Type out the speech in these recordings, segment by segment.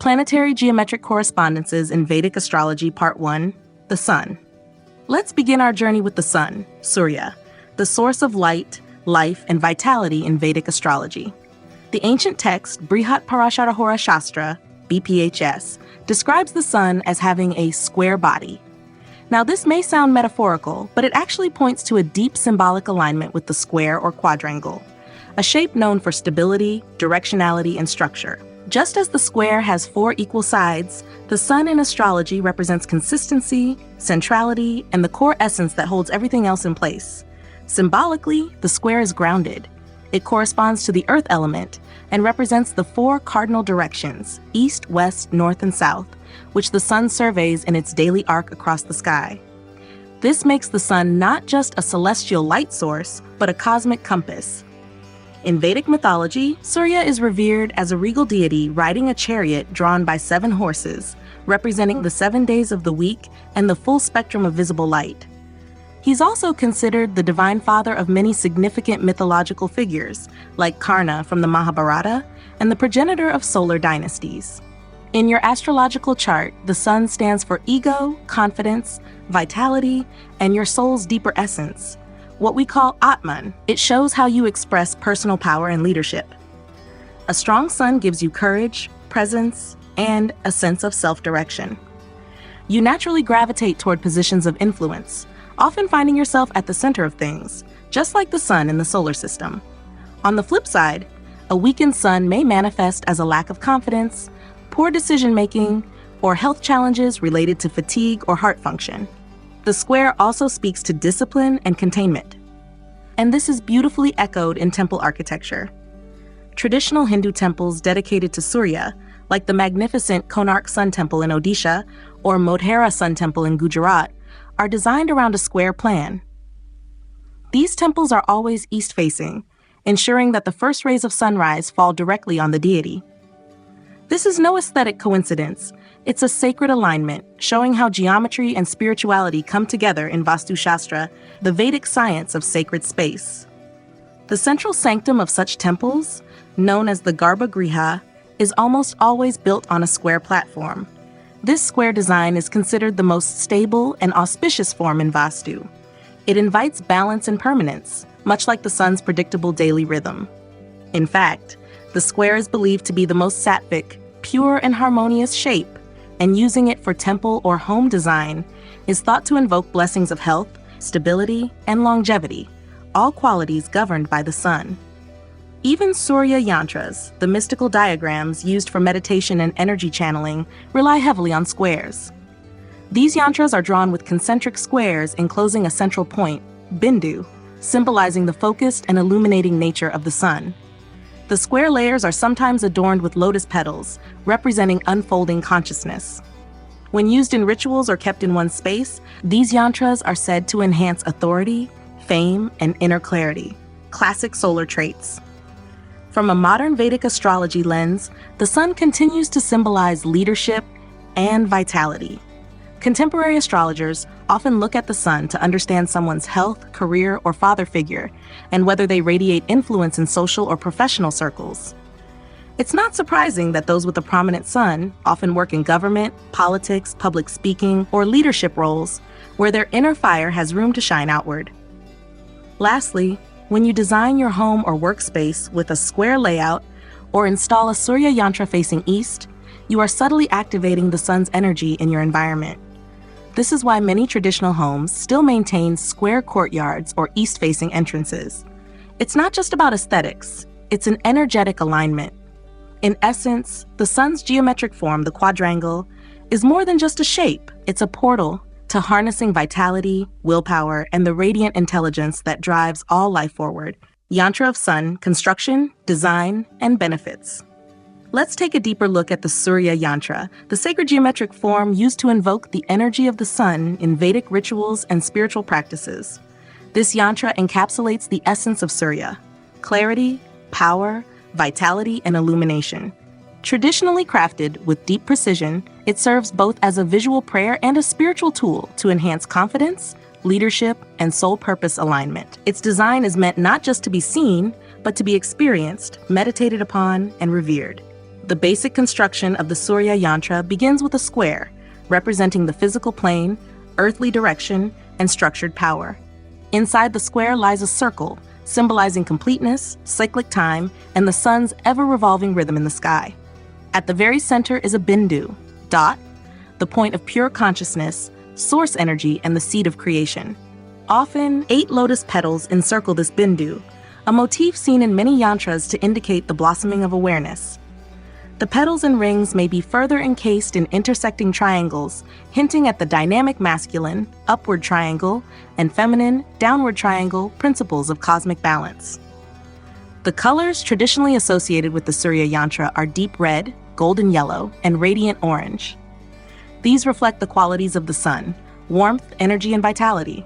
Planetary Geometric Correspondences in Vedic Astrology Part 1, the Sun. Let's begin our journey with the Sun, Surya, the source of light, life, and vitality in Vedic astrology. The ancient text Brihat Parashara Hora Shastra, BPHS, describes the Sun as having a square body. Now, this may sound metaphorical, but it actually points to a deep symbolic alignment with the square or quadrangle, a shape known for stability, directionality, and structure. Just as the square has 4 equal sides, the Sun in astrology represents consistency, centrality, and the core essence that holds everything else in place. Symbolically, the square is grounded. It corresponds to the earth element and represents the 4 cardinal directions, east, west, north, and south, which the Sun surveys in its daily arc across the sky. This makes the Sun not just a celestial light source, but a cosmic compass. In Vedic mythology, Surya is revered as a regal deity riding a chariot drawn by 7 horses, representing the 7 days of the week and the full spectrum of visible light. He's also considered the divine father of many significant mythological figures, like Karna from the Mahabharata and the progenitor of solar dynasties. In your astrological chart, the Sun stands for ego, confidence, vitality, and your soul's deeper essence, what we call Atman. It shows how you express personal power and leadership. A strong Sun gives you courage, presence, and a sense of self-direction. You naturally gravitate toward positions of influence, often finding yourself at the center of things, just like the Sun in the solar system. On the flip side, a weakened Sun may manifest as a lack of confidence, poor decision-making, or health challenges related to fatigue or heart function. The square also speaks to discipline and containment. And this is beautifully echoed in temple architecture. Traditional Hindu temples dedicated to Surya, like the magnificent Konark Sun Temple in Odisha or Modhera Sun Temple in Gujarat, are designed around a square plan. These temples are always east-facing, ensuring that the first rays of sunrise fall directly on the deity. This is no aesthetic coincidence. It's a sacred alignment, showing how geometry and spirituality come together in Vastu Shastra, the Vedic science of sacred space. The central sanctum of such temples, known as the garbha-griha, is almost always built on a square platform. This square design is considered the most stable and auspicious form in Vastu. It invites balance and permanence, much like the Sun's predictable daily rhythm. In fact, the square is believed to be the most sattvic, pure and harmonious shape, and using it for temple or home design is thought to invoke blessings of health, stability, and longevity, all qualities governed by the Sun. Even Surya Yantras, the mystical diagrams used for meditation and energy channeling, rely heavily on squares. These yantras are drawn with concentric squares enclosing a central point, bindu, symbolizing the focused and illuminating nature of the Sun. The square layers are sometimes adorned with lotus petals, representing unfolding consciousness. When used in rituals or kept in one space, these yantras are said to enhance authority, fame, and inner clarity, classic solar traits. From a modern Vedic astrology lens, the Sun continues to symbolize leadership and vitality. Contemporary astrologers often look at the Sun to understand someone's health, career, or father figure, and whether they radiate influence in social or professional circles. It's not surprising that those with a prominent Sun often work in government, politics, public speaking, or leadership roles, where their inner fire has room to shine outward. Lastly, when you design your home or workspace with a square layout or install a Surya Yantra facing east, you are subtly activating the Sun's energy in your environment. This is why many traditional homes still maintain square courtyards or east-facing entrances. It's not just about aesthetics, it's an energetic alignment. In essence, the Sun's geometric form, the quadrangle, is more than just a shape. It's a portal to harnessing vitality, willpower, and the radiant intelligence that drives all life forward. Yantra of Sun, construction, design, and benefits. Let's take a deeper look at the Surya Yantra, the sacred geometric form used to invoke the energy of the Sun in Vedic rituals and spiritual practices. This yantra encapsulates the essence of Surya: clarity, power, vitality, and illumination. Traditionally crafted with deep precision, it serves both as a visual prayer and a spiritual tool to enhance confidence, leadership, and soul purpose alignment. Its design is meant not just to be seen, but to be experienced, meditated upon, and revered. The basic construction of the Surya Yantra begins with a square, representing the physical plane, earthly direction, and structured power. Inside the square lies a circle, symbolizing completeness, cyclic time, and the sun's ever-revolving rhythm in the sky. At the very center is a bindu, dot, the point of pure consciousness, source energy, and the seed of creation. Often, 8 lotus petals encircle this bindu, a motif seen in many yantras to indicate the blossoming of awareness. The petals and rings may be further encased in intersecting triangles, hinting at the dynamic masculine, upward triangle, and feminine, downward triangle principles of cosmic balance. The colors traditionally associated with the Surya Yantra are deep red, golden yellow, and radiant orange. These reflect the qualities of the sun: warmth, energy, and vitality.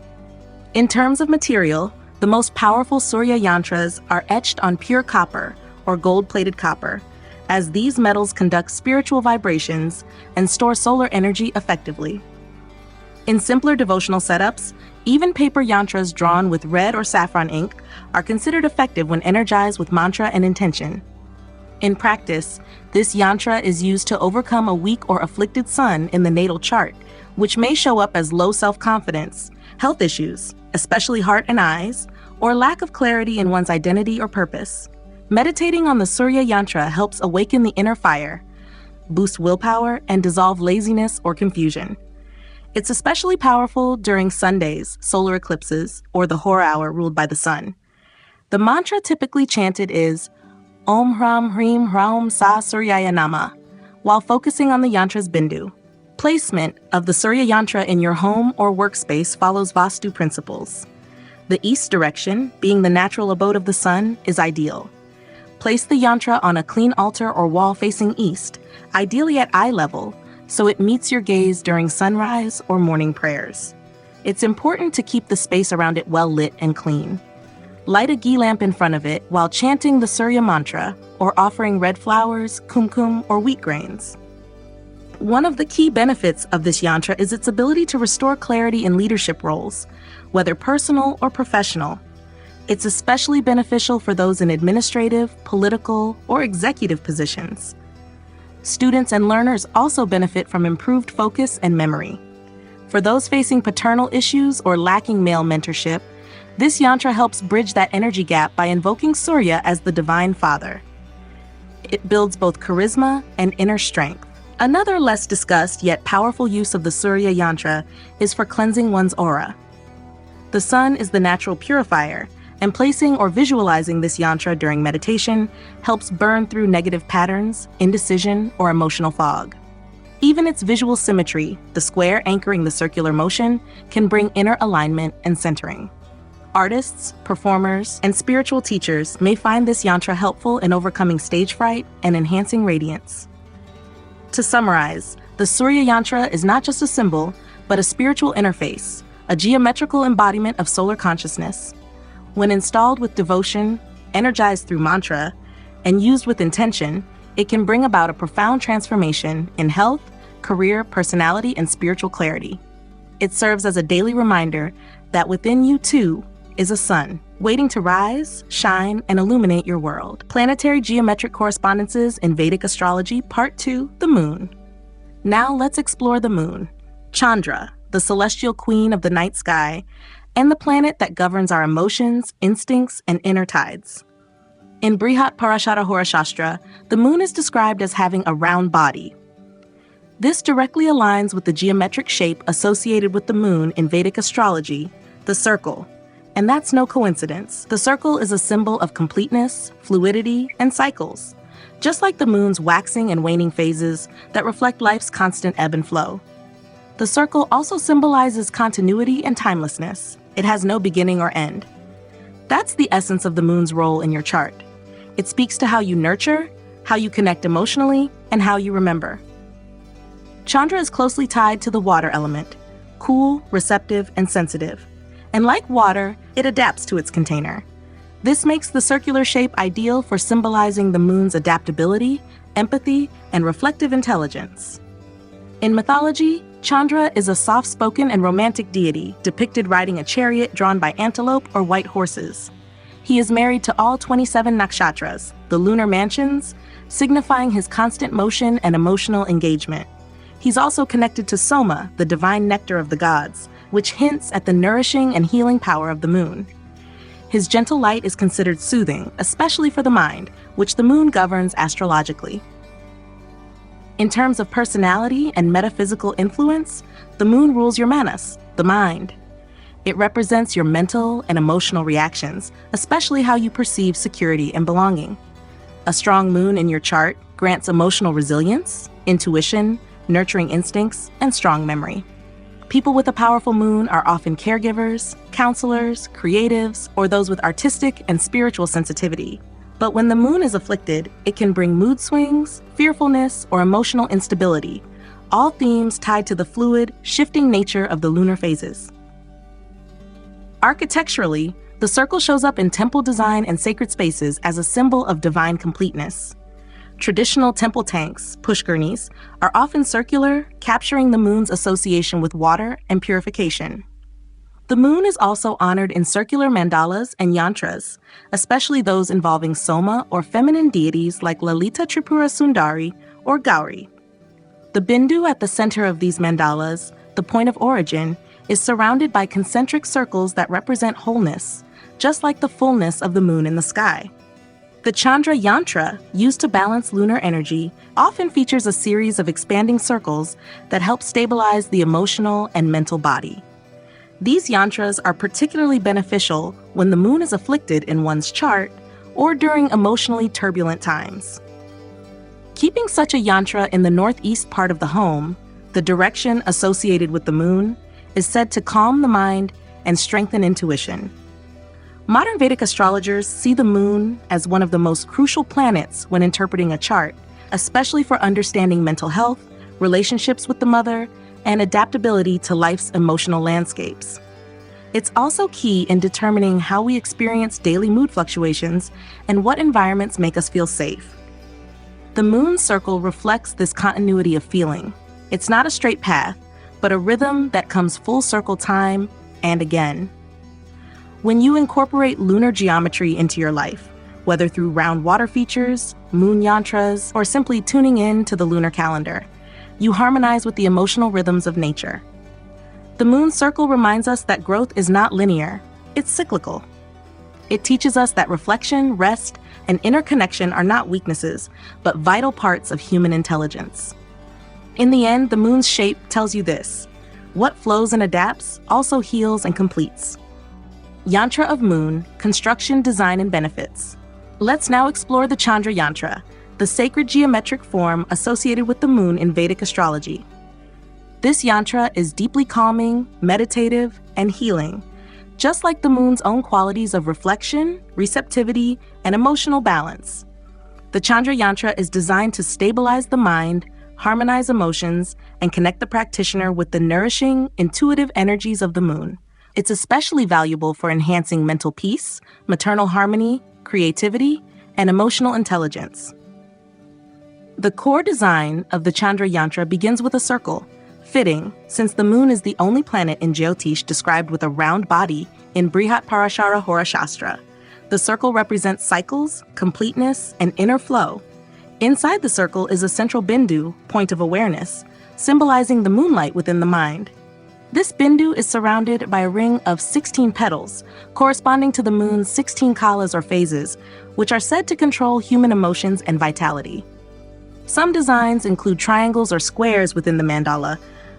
In terms of material, the most powerful Surya Yantras are etched on pure copper or gold-plated copper, as these metals conduct spiritual vibrations and store solar energy effectively. In simpler devotional setups, even paper yantras drawn with red or saffron ink are considered effective when energized with mantra and intention. In practice, this yantra is used to overcome a weak or afflicted sun in the natal chart, which may show up as low self-confidence, health issues, especially heart and eyes, or lack of clarity in one's identity or purpose. Meditating on the Surya Yantra helps awaken the inner fire, boost willpower, and dissolve laziness or confusion. It's especially powerful during Sundays, solar eclipses, or the Hora hour ruled by the sun. The mantra typically chanted is Om Hram Hrim Hraum Sa Suryaya Nama, while focusing on the yantra's bindu. Placement of the Surya Yantra in your home or workspace follows Vastu principles. The east direction, being the natural abode of the sun, is ideal. Place the yantra on a clean altar or wall facing east, ideally at eye level, so it meets your gaze during sunrise or morning prayers. It's important to keep the space around it well lit and clean. Light a ghee lamp in front of it while chanting the Surya mantra or offering red flowers, kumkum, or wheat grains. One of the key benefits of this yantra is its ability to restore clarity in leadership roles, whether personal or professional. It's especially beneficial for those in administrative, political, or executive positions. Students and learners also benefit from improved focus and memory. For those facing paternal issues or lacking male mentorship, this yantra helps bridge that energy gap by invoking Surya as the divine father. It builds both charisma and inner strength. Another less discussed yet powerful use of the Surya Yantra is for cleansing one's aura. The sun is the natural purifier, and placing or visualizing this yantra during meditation helps burn through negative patterns, indecision, or emotional fog. Even its visual symmetry, the square anchoring the circular motion, can bring inner alignment and centering. Artists, performers, and spiritual teachers may find this yantra helpful in overcoming stage fright and enhancing radiance. To summarize, the Surya Yantra is not just a symbol, but a spiritual interface, a geometrical embodiment of solar consciousness. When installed with devotion, energized through mantra, and used with intention, it can bring about a profound transformation in health, career, personality, and spiritual clarity. It serves as a daily reminder that within you, too, is a sun, waiting to rise, shine, and illuminate your world. Planetary Geometric Correspondences in Vedic Astrology, Part 2, the Moon. Now let's explore the moon, Chandra, the celestial queen of the night sky, and the planet that governs our emotions, instincts, and inner tides. In Brihat Parashara Hora Shastra, the moon is described as having a round body. This directly aligns with the geometric shape associated with the moon in Vedic astrology, the circle. And that's no coincidence. The circle is a symbol of completeness, fluidity, and cycles, just like the moon's waxing and waning phases that reflect life's constant ebb and flow. The circle also symbolizes continuity and timelessness. It has no beginning or end. That's the essence of the moon's role in your chart. It speaks to how you nurture, how you connect emotionally, and how you remember. Chandra is closely tied to the water element, cool, receptive, and sensitive. And like water, it adapts to its container. This makes the circular shape ideal for symbolizing the moon's adaptability, empathy, and reflective intelligence. In mythology, Chandra is a soft-spoken and romantic deity depicted riding a chariot drawn by antelope or white horses. He is married to all 27 nakshatras, the lunar mansions, signifying his constant motion and emotional engagement. He's also connected to Soma, the divine nectar of the gods, which hints at the nourishing and healing power of the moon. His gentle light is considered soothing, especially for the mind, which the moon governs astrologically. In terms of personality and metaphysical influence, the moon rules your manas, the mind. It represents your mental and emotional reactions, especially how you perceive security and belonging. A strong moon in your chart grants emotional resilience, intuition, nurturing instincts, and strong memory. People with a powerful moon are often caregivers, counselors, creatives, or those with artistic and spiritual sensitivity. But when the moon is afflicted, it can bring mood swings, fearfulness, or emotional instability, all themes tied to the fluid, shifting nature of the lunar phases. Architecturally, the circle shows up in temple design and sacred spaces as a symbol of divine completeness. Traditional temple tanks, pushkarnis, are often circular, capturing the moon's association with water and purification. The moon is also honored in circular mandalas and yantras, especially those involving Soma or feminine deities like Lalita Tripura Sundari or Gauri. The bindu at the center of these mandalas, the point of origin, is surrounded by concentric circles that represent wholeness, just like the fullness of the moon in the sky. The Chandra Yantra, used to balance lunar energy, often features a series of expanding circles that help stabilize the emotional and mental body. These yantras are particularly beneficial when the moon is afflicted in one's chart or during emotionally turbulent times. Keeping such a yantra in the northeast part of the home, the direction associated with the moon, is said to calm the mind and strengthen intuition. Modern Vedic astrologers see the moon as one of the most crucial planets when interpreting a chart, especially for understanding mental health, relationships with the mother, and adaptability to life's emotional landscapes. It's also key in determining how we experience daily mood fluctuations and what environments make us feel safe. The moon circle reflects this continuity of feeling. It's not a straight path, but a rhythm that comes full circle time and again. When you incorporate lunar geometry into your life, whether through round water features, moon yantras, or simply tuning in to the lunar calendar, you harmonize with the emotional rhythms of nature. The moon circle reminds us that growth is not linear, it's cyclical. It teaches us that reflection, rest, and inner connection are not weaknesses, but vital parts of human intelligence. In the end, the moon's shape tells you this: what flows and adapts also heals and completes. Yantra of moon, construction, design, and benefits. Let's now explore the Chandra Yantra, the sacred geometric form associated with the moon in Vedic astrology. This yantra is deeply calming, meditative, and healing, just like the moon's own qualities of reflection, receptivity, and emotional balance. The Chandra Yantra is designed to stabilize the mind, harmonize emotions, and connect the practitioner with the nourishing, intuitive energies of the moon. It's especially valuable for enhancing mental peace, maternal harmony, creativity, and emotional intelligence. The core design of the Chandra Yantra begins with a circle, fitting since the moon is the only planet in Jyotish described with a round body in Brihat Parashara Hora Shastra. The circle represents cycles, completeness, and inner flow. Inside the circle is a central bindu, point of awareness, symbolizing the moonlight within the mind. This bindu is surrounded by a ring of 16 petals, corresponding to the moon's 16 kalas or phases, which are said to control human emotions and vitality. Some designs include triangles or squares within the mandala,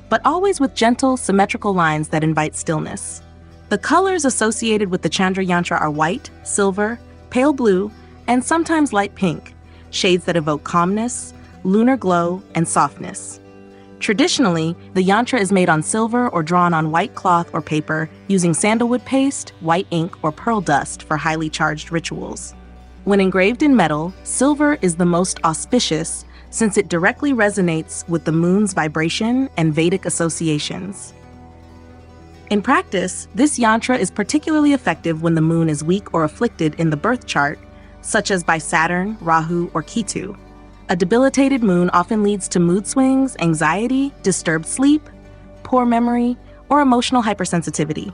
but always with gentle, symmetrical lines that invite stillness. The colors associated with the Chandra Yantra are white, silver, pale blue, and sometimes light pink, shades that evoke calmness, lunar glow, and softness. Traditionally, the yantra is made on silver or drawn on white cloth or paper using sandalwood paste, white ink, or pearl dust for highly charged rituals. When engraved in metal, silver is the most auspicious since it directly resonates with the moon's vibration and Vedic associations. In practice, this yantra is particularly effective when the moon is weak or afflicted in the birth chart, such as by Saturn, Rahu, or Ketu. A debilitated moon often leads to mood swings, anxiety, disturbed sleep, poor memory, or emotional hypersensitivity.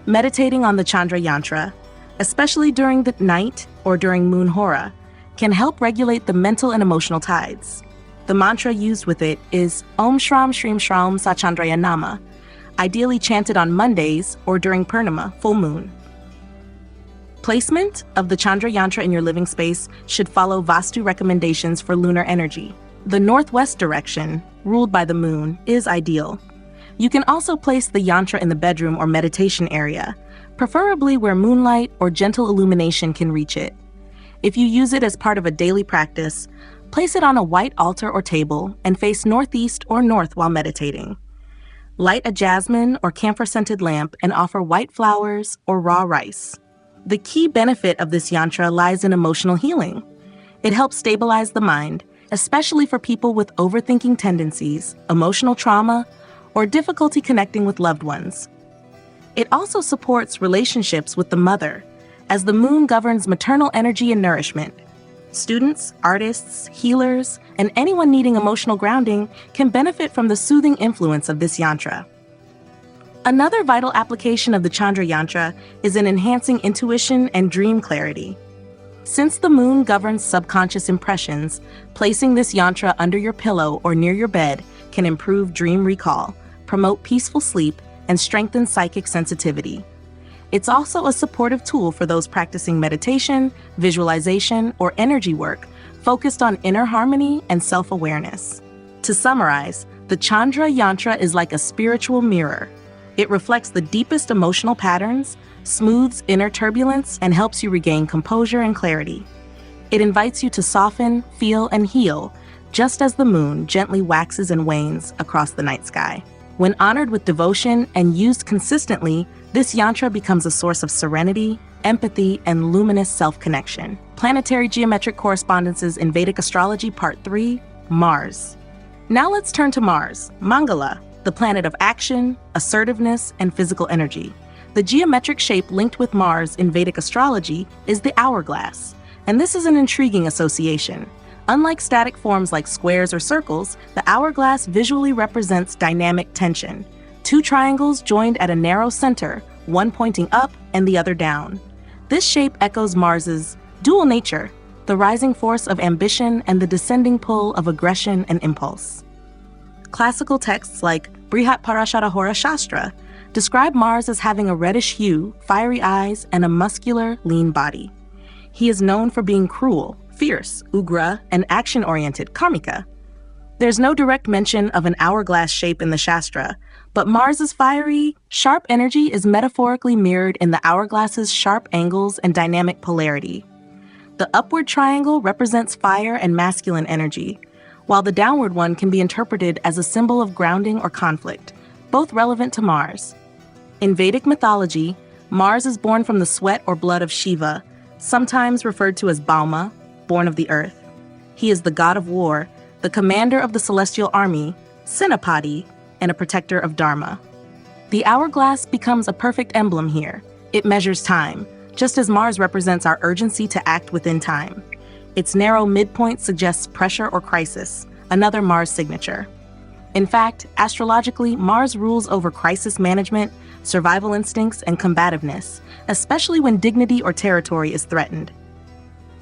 Meditating on the Chandra Yantra, especially during the night or during moon hora, can help regulate the mental and emotional tides. The mantra used with it is Om Shram Shrim Shram Sachandraya Nama, ideally chanted on Mondays or during Purnima, full moon. Placement of the Chandra Yantra in your living space should follow Vastu recommendations for lunar energy. The northwest direction, ruled by the moon, is ideal. You can also place the yantra in the bedroom or meditation area, preferably where moonlight or gentle illumination can reach it. If you use it as part of a daily practice, place it on a white altar or table and face northeast or north while meditating. Light a jasmine or camphor-scented lamp and offer white flowers or raw rice. The key benefit of this yantra lies in emotional healing. It helps stabilize the mind, especially for people with overthinking tendencies, emotional trauma, or difficulty connecting with loved ones. It also supports relationships with the mother, as the moon governs maternal energy and nourishment. Students, artists, healers, and anyone needing emotional grounding can benefit from the soothing influence of this yantra. Another vital application of the Chandra Yantra is in enhancing intuition and dream clarity. Since the moon governs subconscious impressions, placing this yantra under your pillow or near your bed can improve dream recall, promote peaceful sleep, and strengthen psychic sensitivity. It's also a supportive tool for those practicing meditation, visualization, or energy work focused on inner harmony and self-awareness. To summarize, the Chandra Yantra is like a spiritual mirror. It reflects the deepest emotional patterns, smooths inner turbulence, and helps you regain composure and clarity. It invites you to soften, feel, and heal, just as the moon gently waxes and wanes across the night sky. When honored with devotion and used consistently, this yantra becomes a source of serenity, empathy, and luminous self-connection. Planetary geometric correspondences in Vedic Astrology Part 3, Mars. Now let's turn to Mars, Mangala, the planet of action, assertiveness, and physical energy. The geometric shape linked with Mars in Vedic astrology is the hourglass, and this is an intriguing association. Unlike static forms like squares or circles, the hourglass visually represents dynamic tension. Two triangles joined at a narrow center, one pointing up and the other down. This shape echoes Mars's dual nature, the rising force of ambition and the descending pull of aggression and impulse. Classical texts like Brihat Parashara Hora Shastra describe Mars as having a reddish hue, fiery eyes, and a muscular, lean body. He is known for being cruel, fierce, ugra, and action-oriented, karmika. There's no direct mention of an hourglass shape in the Shastra, but Mars's fiery, sharp energy is metaphorically mirrored in the hourglass's sharp angles and dynamic polarity. The upward triangle represents fire and masculine energy, while the downward one can be interpreted as a symbol of grounding or conflict, both relevant to Mars. In Vedic mythology, Mars is born from the sweat or blood of Shiva, sometimes referred to as Bauma, born of the earth. He is the god of war, the commander of the celestial army, Senapati, and a protector of Dharma. The hourglass becomes a perfect emblem here. It measures time, just as Mars represents our urgency to act within time. Its narrow midpoint suggests pressure or crisis, another Mars signature. In fact, astrologically, Mars rules over crisis management, survival instincts, and combativeness, especially when dignity or territory is threatened.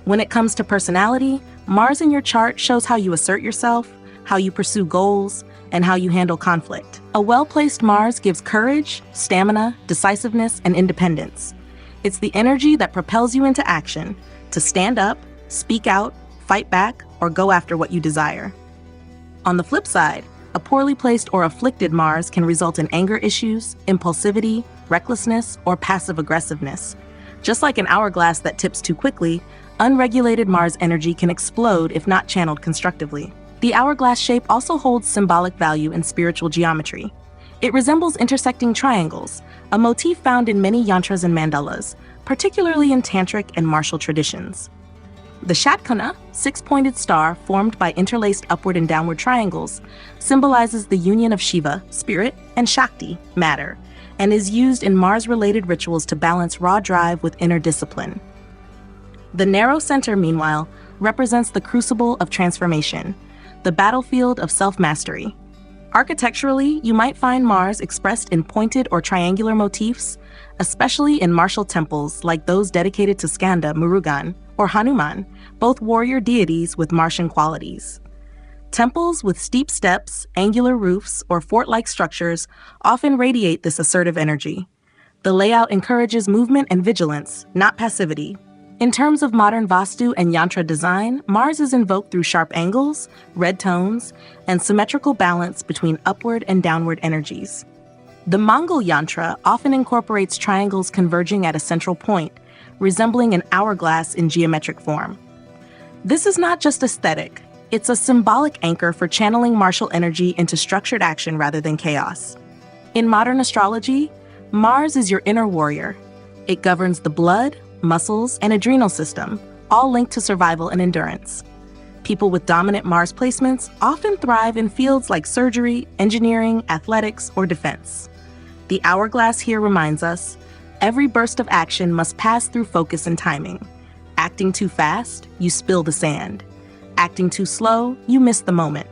When it comes to personality, Mars in your chart shows how you assert yourself, how you pursue goals, and how you handle conflict. A well-placed Mars gives courage, stamina, decisiveness, and independence. It's the energy that propels you into action, to stand up, speak out, fight back, or go after what you desire. On the flip side, a poorly placed or afflicted Mars can result in anger issues, impulsivity, recklessness, or passive aggressiveness. Just like an hourglass that tips too quickly, unregulated Mars energy can explode if not channeled constructively. The hourglass shape also holds symbolic value in spiritual geometry. It resembles intersecting triangles, a motif found in many yantras and mandalas, particularly in tantric and martial traditions. The Shatkana, six-pointed star formed by interlaced upward and downward triangles, symbolizes the union of Shiva, spirit, and Shakti, matter, and is used in Mars-related rituals to balance raw drive with inner discipline. The narrow center, meanwhile, represents the crucible of transformation, the battlefield of self-mastery. Architecturally, you might find Mars expressed in pointed or triangular motifs, especially in martial temples like those dedicated to Skanda, Murugan, or Hanuman, both warrior deities with Martian qualities. Temples with steep steps, angular roofs, or fort-like structures often radiate this assertive energy. The layout encourages movement and vigilance, not passivity. In terms of modern Vastu and Yantra design, Mars is invoked through sharp angles, red tones, and symmetrical balance between upward and downward energies. The Mongol Yantra often incorporates triangles converging at a central point, resembling an hourglass in geometric form. This is not just aesthetic, it's a symbolic anchor for channeling martial energy into structured action rather than chaos. In modern astrology, Mars is your inner warrior. It governs the blood, muscles, and adrenal system, all linked to survival and endurance. People with dominant Mars placements often thrive in fields like surgery, engineering, athletics, or defense. The hourglass here reminds us, every burst of action must pass through focus and timing. Acting too fast, you spill the sand. Acting too slow, you miss the moment.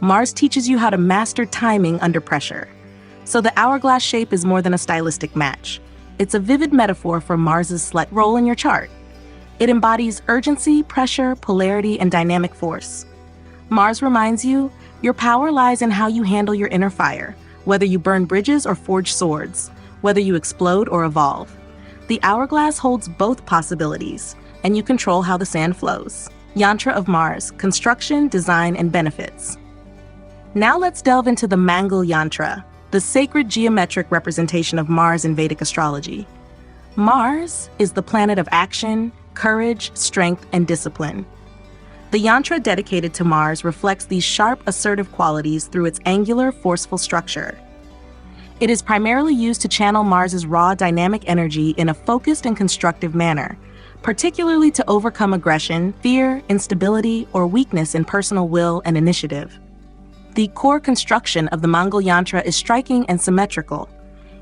Mars teaches you how to master timing under pressure. So the hourglass shape is more than a stylistic match. It's a vivid metaphor for Mars's select role in your chart. It embodies urgency, pressure, polarity, and dynamic force. Mars reminds you, your power lies in how you handle your inner fire, whether you burn bridges or forge swords, whether you explode or evolve. The hourglass holds both possibilities, and you control how the sand flows. Yantra of Mars, construction, design, and benefits. Now let's delve into the Mongol Yantra, the sacred geometric representation of Mars in Vedic astrology. Mars is the planet of action, courage, strength, and discipline. The yantra dedicated to Mars reflects these sharp, assertive qualities through its angular, forceful structure. It is primarily used to channel Mars's raw, dynamic energy in a focused and constructive manner, particularly to overcome aggression, fear, instability, or weakness in personal will and initiative. The core construction of the Mongol Yantra is striking and symmetrical.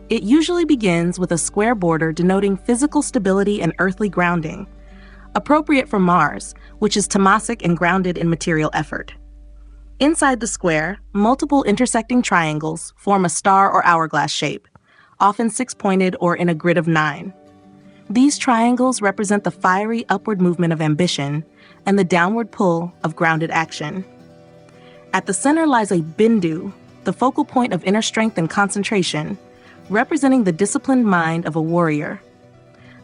It usually begins with a square border denoting physical stability and earthly grounding, appropriate for Mars, which is tamasic and grounded in material effort. Inside the square, multiple intersecting triangles form a star or hourglass shape, often six-pointed or in a grid of 9. These triangles represent the fiery upward movement of ambition and the downward pull of grounded action. At the center lies a bindu, the focal point of inner strength and concentration, representing the disciplined mind of a warrior.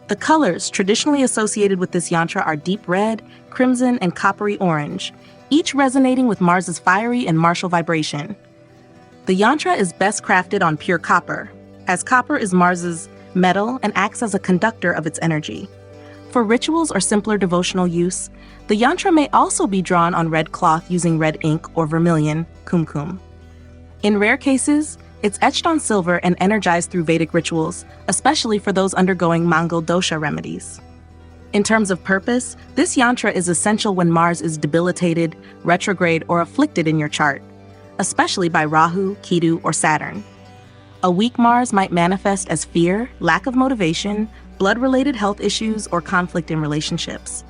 The colors traditionally associated with this yantra are deep red, crimson, and coppery orange, each resonating with Mars's fiery and martial vibration. The yantra is best crafted on pure copper, as copper is Mars's metal and acts as a conductor of its energy. For rituals or simpler devotional use, the yantra may also be drawn on red cloth using red ink or vermilion, kumkum. In rare cases, it's etched on silver and energized through Vedic rituals, especially for those undergoing Mongol dosha remedies. In terms of purpose, this yantra is essential when Mars is debilitated, retrograde, or afflicted in your chart, especially by Rahu, Ketu, or Saturn. A weak Mars might manifest as fear, lack of motivation, blood-related health issues, or conflict in relationships.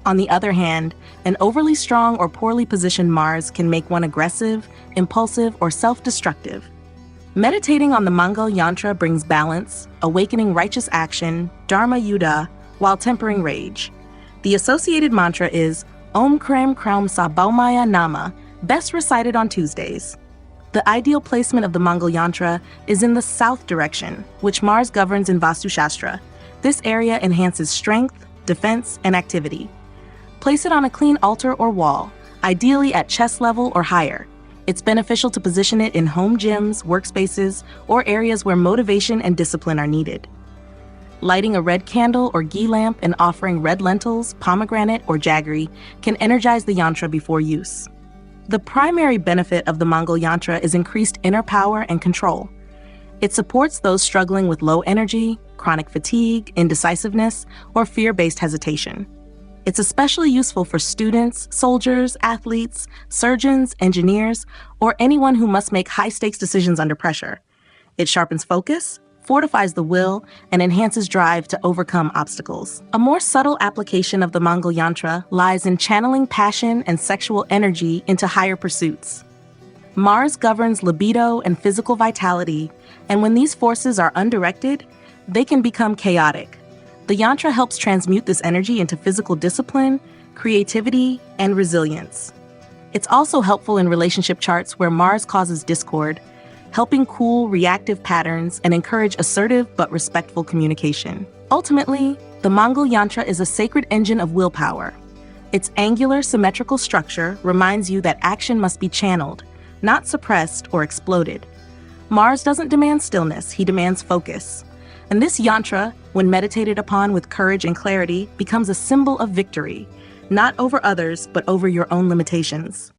On the other hand, an overly strong or poorly positioned Mars can make one aggressive, impulsive, or self-destructive. Meditating on the Mongol Yantra brings balance, awakening righteous action, dharma yuddha, while tempering rage. The associated mantra is Om Kram Kraum Sabhaumaya Nama, best recited on Tuesdays. The ideal placement of the Mongol Yantra is in the south direction, which Mars governs in Vastu Shastra. This area enhances strength, defense, and activity. Place it on a clean altar or wall, ideally at chest level or higher. It's beneficial to position it in home gyms, workspaces, or areas where motivation and discipline are needed. Lighting a red candle or ghee lamp and offering red lentils, pomegranate, or jaggery can energize the yantra before use. The primary benefit of the Mongol Yantra is increased inner power and control. It supports those struggling with low energy, chronic fatigue, indecisiveness, or fear-based hesitation. It's especially useful for students, soldiers, athletes, surgeons, engineers, or anyone who must make high-stakes decisions under pressure. It sharpens focus, fortifies the will, and enhances drive to overcome obstacles. A more subtle application of the Mongol Yantra lies in channeling passion and sexual energy into higher pursuits. Mars governs libido and physical vitality, and when these forces are undirected, they can become chaotic. The yantra helps transmute this energy into physical discipline, creativity, and resilience. It's also helpful in relationship charts where Mars causes discord, helping cool reactive patterns and encourage assertive but respectful communication. Ultimately, the Mongol yantra is a sacred engine of willpower. Its angular, symmetrical structure reminds you that action must be channeled, not suppressed or exploded. Mars doesn't demand stillness, he demands focus. And this yantra, when meditated upon with courage and clarity, becomes a symbol of victory, not over others, but over your own limitations.